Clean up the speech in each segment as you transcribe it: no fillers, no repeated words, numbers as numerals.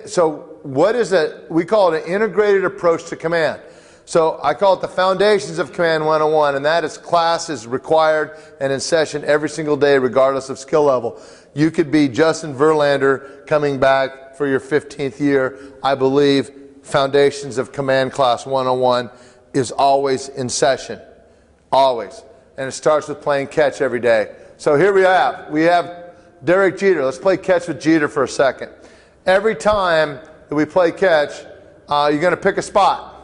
so what is it? We call it an integrated approach to command. So I call it the foundations of Command 101, and that is class is required and in session every single day regardless of skill level. You could be Justin Verlander coming back for your 15th year. I believe Foundations of Command Class 101 is always in session, always. And it starts with playing catch every day. So here we have Derek Jeter. Let's play catch with Jeter for a second. Every time that we play catch, you're going to pick a spot.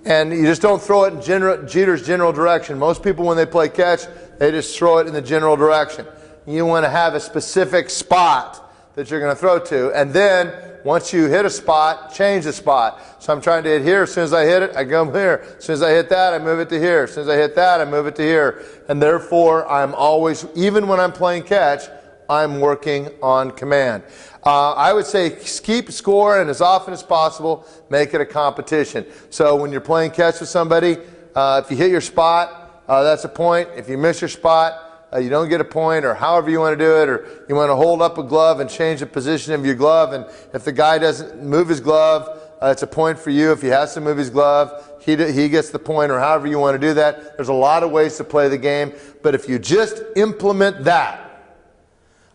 And you just don't throw it in Jeter's general direction. Most people, when they play catch, they just throw it in the general direction. You want to have a specific spot that you're going to throw to. And then, once you hit a spot, change the spot. So I'm trying to hit here. As soon as I hit it, I go here. As soon as I hit that, I move it to here. As soon as I hit that, I move it to here. And therefore, I'm always, even when I'm playing catch, I'm working on command. I would say keep score, and as often as possible, make it a competition. So when you're playing catch with somebody, if you hit your spot, that's a point. If you miss your spot, you don't get a point, or however you want to do it, or you want to hold up a glove and change the position of your glove, and if the guy doesn't move his glove, it's a point for you. If he has to move his glove, he gets the point, or however you want to do that. There's a lot of ways to play the game, but if you just implement that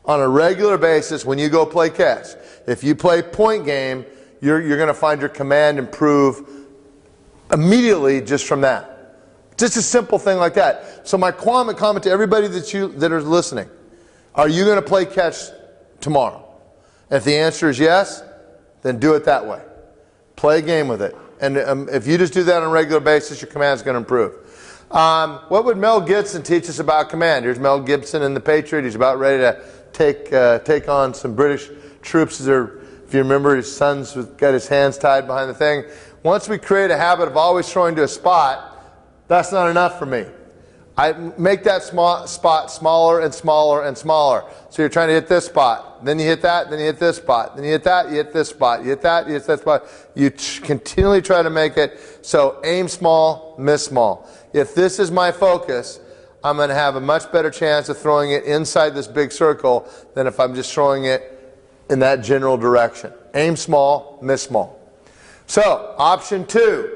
on a regular basis when you go play catch, if you play point game, you're going to find your command improve immediately just from that. Just a simple thing like that. So my comment to everybody that are listening, are you going to play catch tomorrow? If the answer is yes, then do it that way. Play a game with it. And if you just do that on a regular basis, your command is going to improve. What would Mel Gibson teach us about command? Here's Mel Gibson in The Patriot. He's about ready to take on some British troops. If you remember, his son's got his hands tied behind the thing. Once we create a habit of always throwing to a spot, that's not enough for me. I make that spot smaller and smaller and smaller. So you're trying to hit this spot, then you hit that, then you hit this spot, then you hit that, you hit this spot, you hit that, you hit that spot. You continually try to make it so aim small, miss small. If this is my focus, I'm going to have a much better chance of throwing it inside this big circle than if I'm just throwing it in that general direction. Aim small, miss small. So, option 2.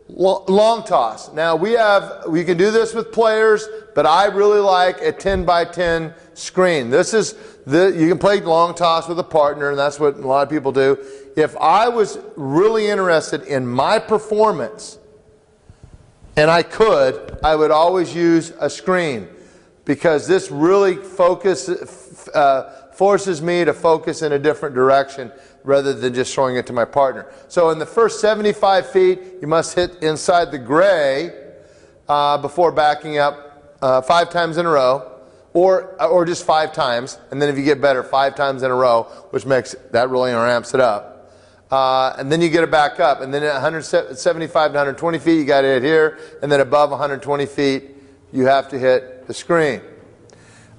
Long toss. Now we can do this with players, but I really like a 10 by 10 screen. You can play long toss with a partner, and that's what a lot of people do. If I was really interested in my performance, and I would always use a screen, because this really forces me to focus in a different direction rather than just throwing it to my partner. So in the first 75 feet, you must hit inside the gray before backing up 5 times in a row, or just 5 times, and then if you get better, 5 times in a row, which makes that really ramps it up. And then you get it back up, and then at 175 to 120 feet, you got to hit here, and then above 120 feet, you have to hit the screen.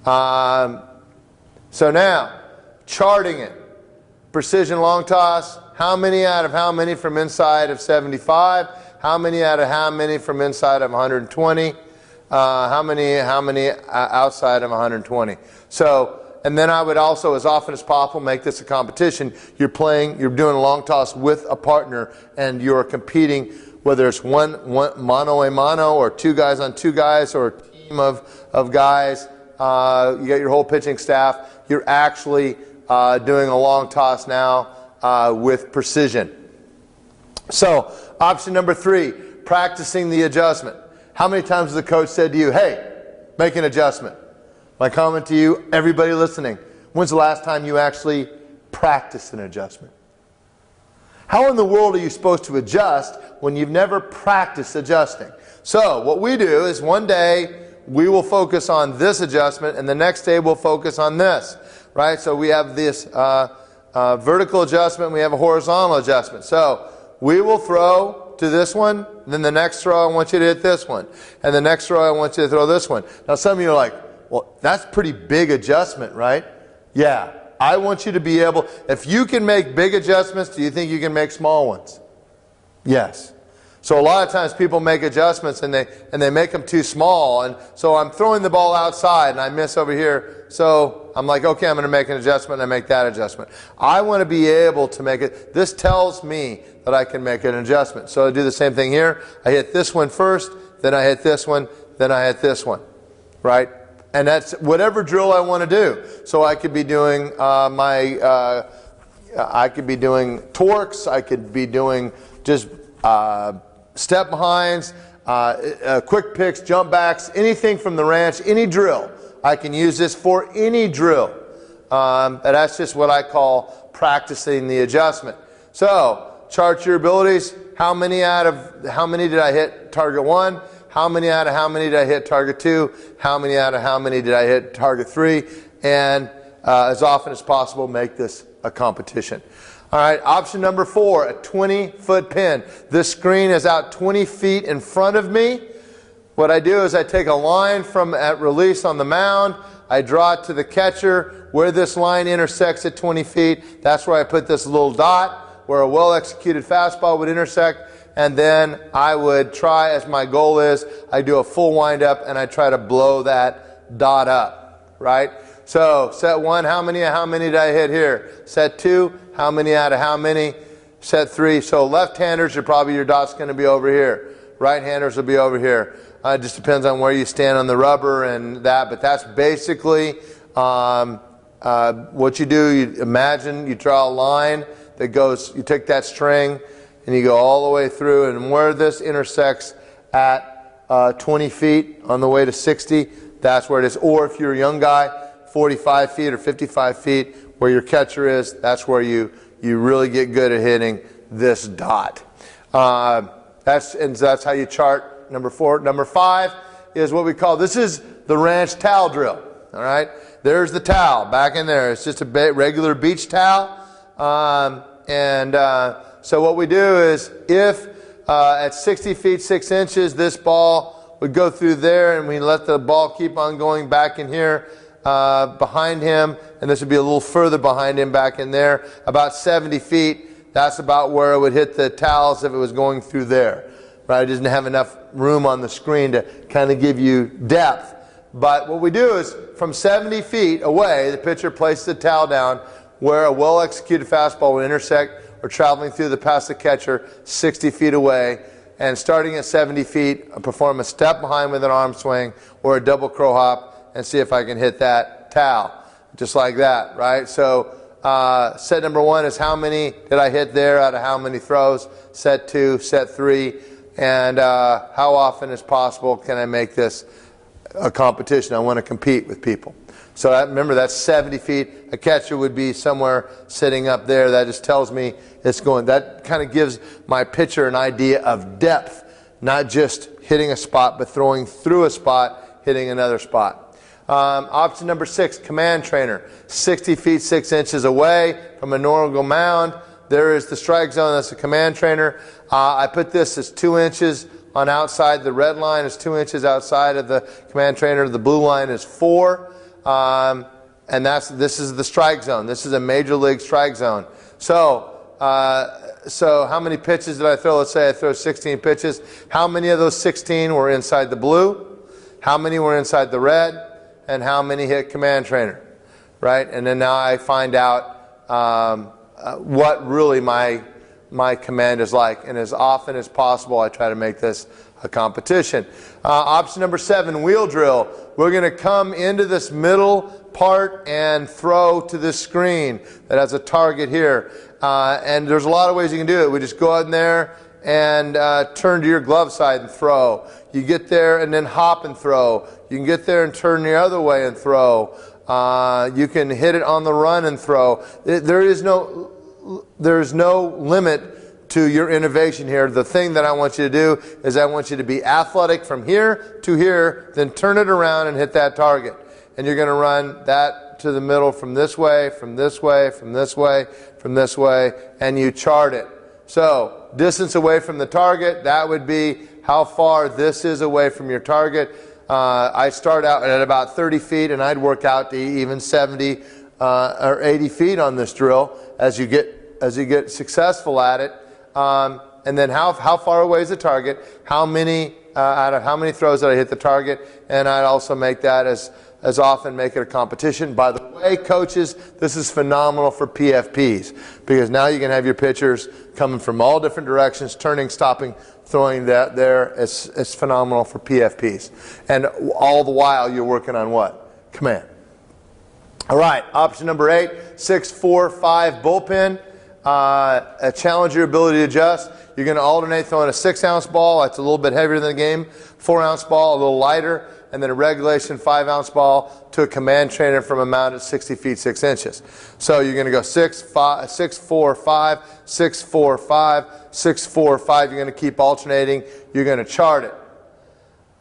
So now, charting it. Precision long toss, how many out of how many from inside of 75? How many out of how many from inside of 120? How many outside of 120? So, and then I would also, as often as possible, make this a competition. You're doing a long toss with a partner, and you're competing, whether it's one mano a mano, or 2 guys on 2 guys, or a team of guys. You got your whole pitching staff. You're actually doing a long toss now with precision. So, option number 3, practicing the adjustment. How many times has the coach said to you, hey, make an adjustment? My comment to you, everybody listening, when's the last time you actually practiced an adjustment? How in the world are you supposed to adjust when you've never practiced adjusting? So what we do is one day we will focus on this adjustment, and the next day we'll focus on this, right? So we have this vertical adjustment, we have a horizontal adjustment. So we will throw to this one, then the next throw I want you to hit this one, and the next throw I want you to throw this one. Now some of you are like, well, that's pretty big adjustment, right? Yeah, I want you to be able, if you can make big adjustments, do you think you can make small ones? Yes. So a lot of times people make adjustments and they make them too small, and so I'm throwing the ball outside and I miss over here. So I'm like, okay, I'm going to make an adjustment, and I make that adjustment. I want to be able to make it. This tells me that I can make an adjustment. So I do the same thing here. I hit this one first, then I hit this one, then I hit this one, right? And that's whatever drill I want to do. So I could be doing I could be doing torques. I could be doing just step behinds, quick picks, jump backs, anything from the ranch, any drill. I can use this for any drill. And that's just what I call practicing the adjustment. So chart your abilities. How many did I hit target 1? How many out of how many did I hit target 2? How many out of how many did I hit target 3? And as often as possible, make this a competition. All right, option number 4, a 20-foot pin. This screen is out 20 feet in front of me. What I do is I take a line from at release on the mound. I draw it to the catcher. Where this line intersects at 20 feet, that's where I put this little dot where a well-executed fastball would intersect. And then I would try, as my goal is, I do a full wind-up and I try to blow that dot up, right? So set 1, how many did I hit here? Set 2, how many out of how many? Set 3, so left-handers, your dot's going to be over here. Right-handers will be over here. It just depends on where you stand on the rubber and that, but that's basically what you do. You imagine you draw a line that goes, you take that string and you go all the way through, and where this intersects at 20 feet on the way to 60, that's where it is. Or if you're a young guy, 45 feet or 55 feet, where your catcher is, that's where you really get good at hitting this dot. That's how you chart number 4. Number 5 is what we call, this is the ranch towel drill. All right, there's the towel back in there. It's just a regular beach towel. So what we do is, if at 60 feet 6 inches, this ball would go through there, and we let the ball keep on going back in here behind him, and this would be a little further behind him back in there, about 70 feet. That's about where it would hit the towels if it was going through there. Right? It doesn't have enough room on the screen to kind of give you depth. But what we do is, from 70 feet away, the pitcher places the towel down where a well-executed fastball would intersect or traveling through the past the catcher 60 feet away, and starting at 70 feet, I perform a step behind with an arm swing or a double crow hop and see if I can hit that towel. Just like that, right? So set number 1 is how many did I hit there out of how many throws. Set 2, set 3, and how often as possible can I make this a competition. I want to compete with people. So remember, that's 70 feet. A catcher would be somewhere sitting up there. That just tells me it's going. That kind of gives my pitcher an idea of depth, not just hitting a spot, but throwing through a spot, hitting another spot. Option number 6, command trainer. 60 feet 6 inches away from a normal mound, there is the strike zone. That's a command trainer. I put this as 2 inches on outside. The red line is 2 inches outside of the command trainer. The blue line is 4. And this is the strike zone. This is a major league strike zone. So how many pitches did I throw? Let's say I throw 16 pitches. How many of those 16 were inside the blue? How many were inside the red? And how many hit command trainer? Right? And then now I find out what really my command is like. And as often as possible, I try to make this a competition. Option number 7, wheel drill. We're going to come into this middle part and throw to this screen that has a target here. And there's a lot of ways you can do it. We just go out in there and turn to your glove side and throw. You get there and then hop and throw. You can get there and turn the other way and throw. You can hit it on the run and throw. There is no limit to your innovation here. The thing that I want you to do is I want you to be athletic from here to here, then turn it around and hit that target. And you're going to run that to the middle from this way, from this way, from this way, from this way, and you chart it. So distance away from the target, that would be how far this is away from your target. I start out at about 30 feet, and I'd work out to even 70 or 80 feet on this drill as you get successful at it. and then how far away is the target, how many out of how many throws did I hit the target, and I'd also make that as often make it a competition. By the way, coaches, this is phenomenal for PFPs, because now you can have your pitchers coming from all different directions, turning, stopping, throwing that there. It's phenomenal for PFPs. And all the while you're working on what? Command. All right, option number 8, 6-4-5 bullpen. Challenge your ability to adjust. You're going to alternate throwing a 6-ounce ball. That's a little bit heavier than the game. 4-ounce ball, a little lighter. And then a regulation 5-ounce ball to a command trainer from a mound at 60 feet 6 inches. So you're going to go 6-4-5, 6-4-5, 6-4-5. You're going to keep alternating. You're going to chart it.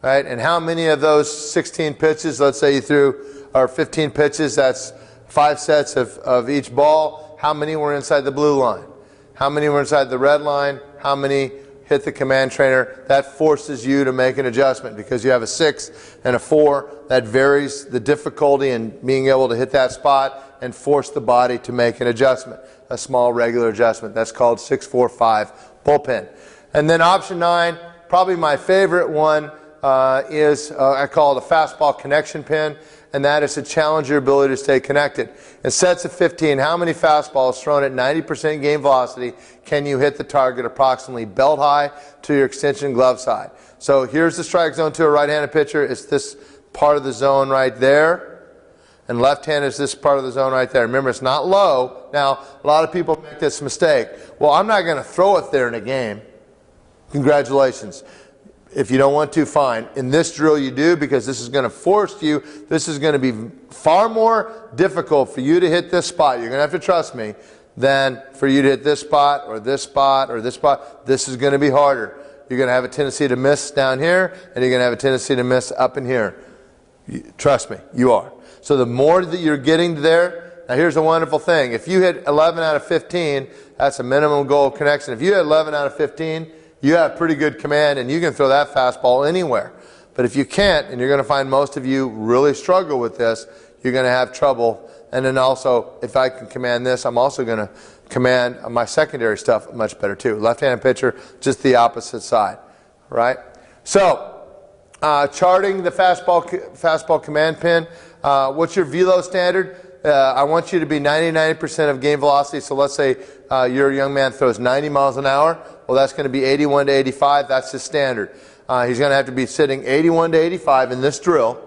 Right? And how many of those 16 pitches, let's say you threw, or 15 pitches, that's 5 sets of each ball. How many were inside the blue line? How many were inside the red line? How many hit the command trainer? That forces you to make an adjustment, because you have a 6 and a 4. That varies the difficulty in being able to hit that spot and force the body to make an adjustment, a small regular adjustment. That's called 6-4-5 bullpen. And then option 9, probably my favorite one, is I call it a fastball connection pin, and that is to challenge your ability to stay connected. In sets of 15, how many fastballs thrown at 90% game velocity can you hit the target approximately belt high to your extension glove side? So here's the strike zone to a right-handed pitcher. It's this part of the zone right there. And left-handed is this part of the zone right there. Remember, it's not low. Now, a lot of people make this mistake. Well, I'm not going to throw it there in a game. Congratulations. If you don't want to, fine. In this drill you do, because this is going to force you. This is going to be far more difficult for you to hit this spot. You're going to have to trust me, than for you to hit this spot or this spot or this spot. This is going to be harder. You're going to have a tendency to miss down here, and you're going to have a tendency to miss up in here. Trust me, you are. So the more that you're getting there, now here's a wonderful thing. If you hit 11 out of 15, that's a minimum goal of connection. If you hit 11 out of 15, you have pretty good command, and you can throw that fastball anywhere. But if you can't, and you're going to find most of you really struggle with this, you're going to have trouble. And then also, if I can command this, I'm also going to command my secondary stuff much better too. Left-handed pitcher, just the opposite side, right? So, charting the fastball command pin. What's your velo standard? I want you to be 99% of game velocity. So let's say your young man throws 90 miles an hour. Well, that's going to be 81 to 85. That's his standard. He's going to have to be sitting 81 to 85 in this drill.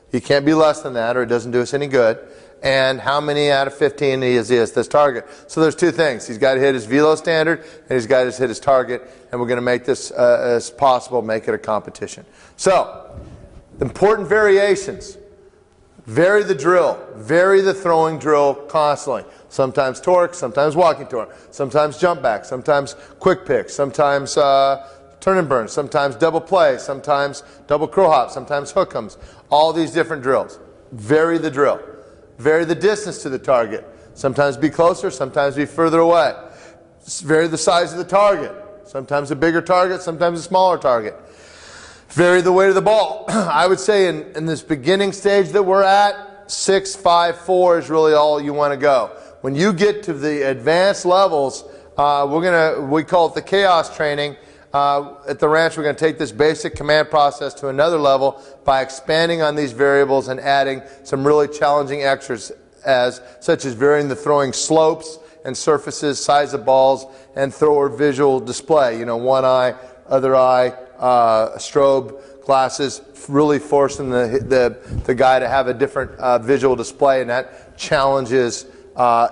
He can't be less than that, or it doesn't do us any good. And how many out of 15 is this target? So there's two things. He's got to hit his velo standard, and he's got to hit his target. And we're going to make this as possible, make it a competition. So, important variations. Vary the drill. Vary the throwing drill constantly. Sometimes torque, sometimes walking torque, sometimes jump back, sometimes quick pick, sometimes turn and burn, sometimes double play, sometimes double crow hop, sometimes hook'ems. All these different drills. Vary the drill. Vary the distance to the target. Sometimes be closer, sometimes be further away. Vary the size of the target. Sometimes a bigger target, sometimes a smaller target. Vary the weight of the ball. I would say in this beginning stage that we're at, 6, 5, 4 is really all you want to go. When you get to the advanced levels, we call it the chaos training. At the ranch, we're going to take this basic command process to another level by expanding on these variables and adding some really challenging extras, such as varying the throwing slopes and surfaces, size of balls, and thrower visual display. You know, one eye, other eye, strobe glasses, really forcing the guy to have a different visual display, and that challenges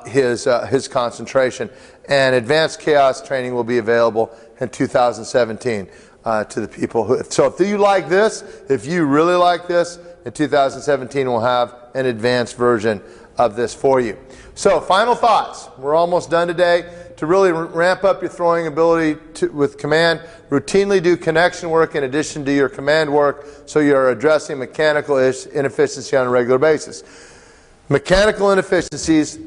his concentration. And advanced chaos training will be available in 2017 to the people who. So if you like this, if you really like this, in 2017 we'll have an advanced version of this for you. So final thoughts. We're almost done today. To really ramp up your throwing ability with command, routinely do connection work in addition to your command work, so you're addressing mechanical inefficiency on a regular basis. Mechanical inefficiencies,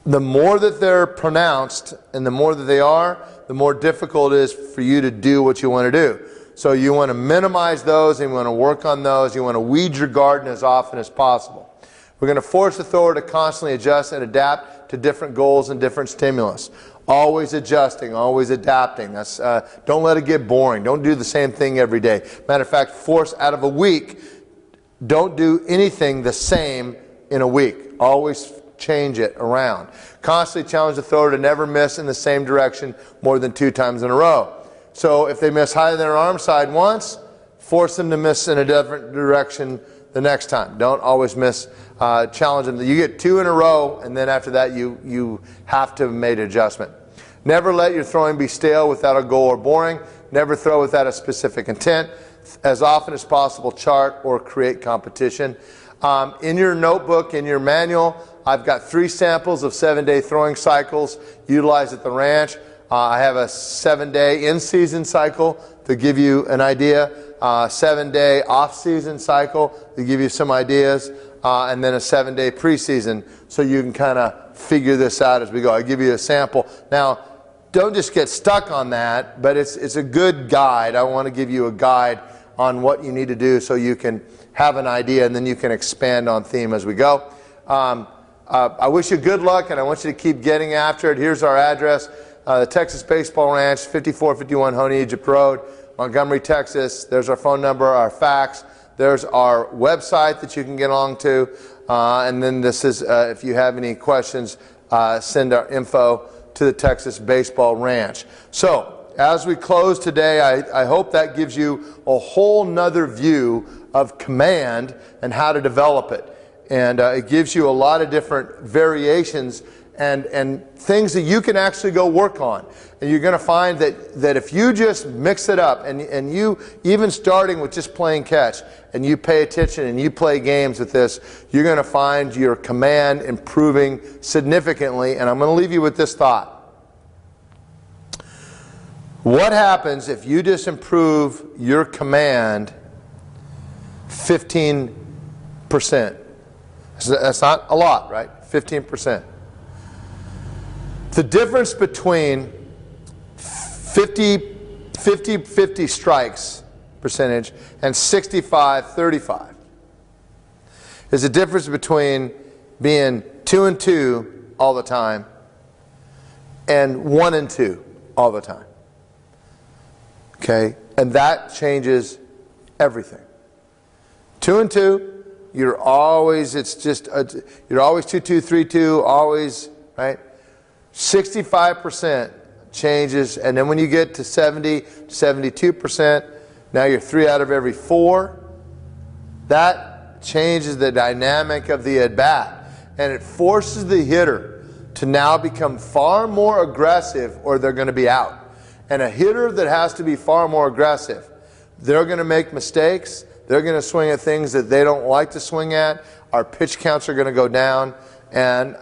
the more that they're pronounced and the more that they are, the more difficult it is for you to do what you want to do. So you want to minimize those, and you want to work on those. You want to weed your garden as often as possible. We're going to force the thrower to constantly adjust and adapt to different goals and different stimulus. Always adjusting, always adapting. Don't let it get boring. Don't do the same thing every day. Matter of fact, force out of a week. Don't do anything the same in a week. Always change it around. Constantly challenge the thrower to never miss in the same direction more than 2 times in a row. So if they miss high on their arm side once, force them to miss in a different direction the next time. Don't always miss. Challenge them. You get 2 in a row, and then after that you have to make an adjustment. Never let your throwing be stale without a goal or boring. Never throw without a specific intent. As often as possible, chart or create competition. In your notebook, in your manual, I've got 3 samples of 7-day throwing cycles utilized at the ranch. I have a 7-day in-season cycle to give you an idea, 7-day off-season cycle to give you some ideas, and then a 7-day preseason so you can kind of figure this out as we go. I give you a sample. Now, don't just get stuck on that, but it's a good guide. I want to give you a guide on what you need to do so you can have an idea, and then you can expand on theme as we go. I wish you good luck, and I want you to keep getting after it. Here's our address, the Texas Baseball Ranch, 5451 Honey Egypt Road, Montgomery, Texas. There's our phone number, our fax. There's our website that you can get along to. And then this is, if you have any questions, send our info to the Texas Baseball Ranch. So, as we close today, I hope that gives you a whole nother view of command and how to develop it. And it gives you a lot of different variations and things that you can actually go work on. And you're going to find that if you just mix it up, and you, even starting with just playing catch, and you pay attention and you play games with this, you're going to find your command improving significantly. And I'm going to leave you with this thought. What happens if you just improve your command 15%? That's not a lot, right? 15%. The difference between 50 strikes percentage and 65-35 is the difference between being 2-2 all the time and 1-2 all the time. Okay, and that changes everything. 2-2, you're always, you're always 2-2, 3-2, always, right? 65% changes, and then when you get to 70, 72%, now you're 3 out of every 4. That changes the dynamic of the at-bat, and it forces the hitter to now become far more aggressive, or they're going to be out. And a hitter that has to be far more aggressive, they're going to make mistakes. They're going to swing at things that they don't like to swing at. Our pitch counts are going to go down, and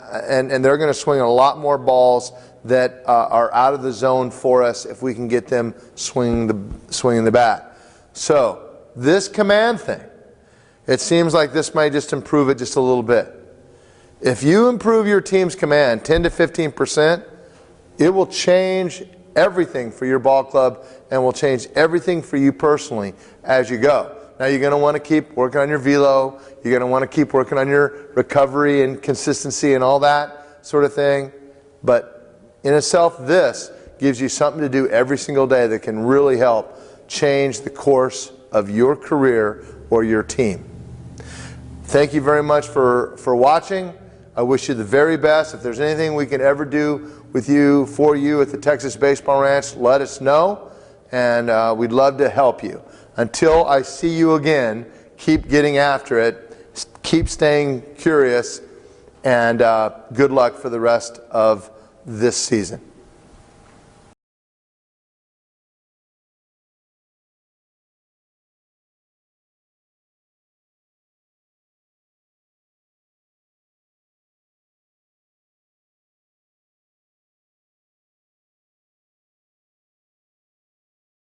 they're going to swing a lot more balls that are out of the zone for us if we can get them swinging the bat. So this command thing, it seems like this might just improve it just a little bit. If you improve your team's command 10 to 15%, it will change everything for your ball club and will change everything for you personally as you go. Now you're going to want to keep working on your velo, you're going to want to keep working on your recovery and consistency and all that sort of thing, but in itself this gives you something to do every single day that can really help change the course of your career or your team. Thank you very much for watching. I wish you the very best. If there's anything we can ever do with you, for you at the Texas Baseball Ranch, let us know, and we'd love to help you. Until I see you again, keep getting after it, keep staying curious, and good luck for the rest of this season.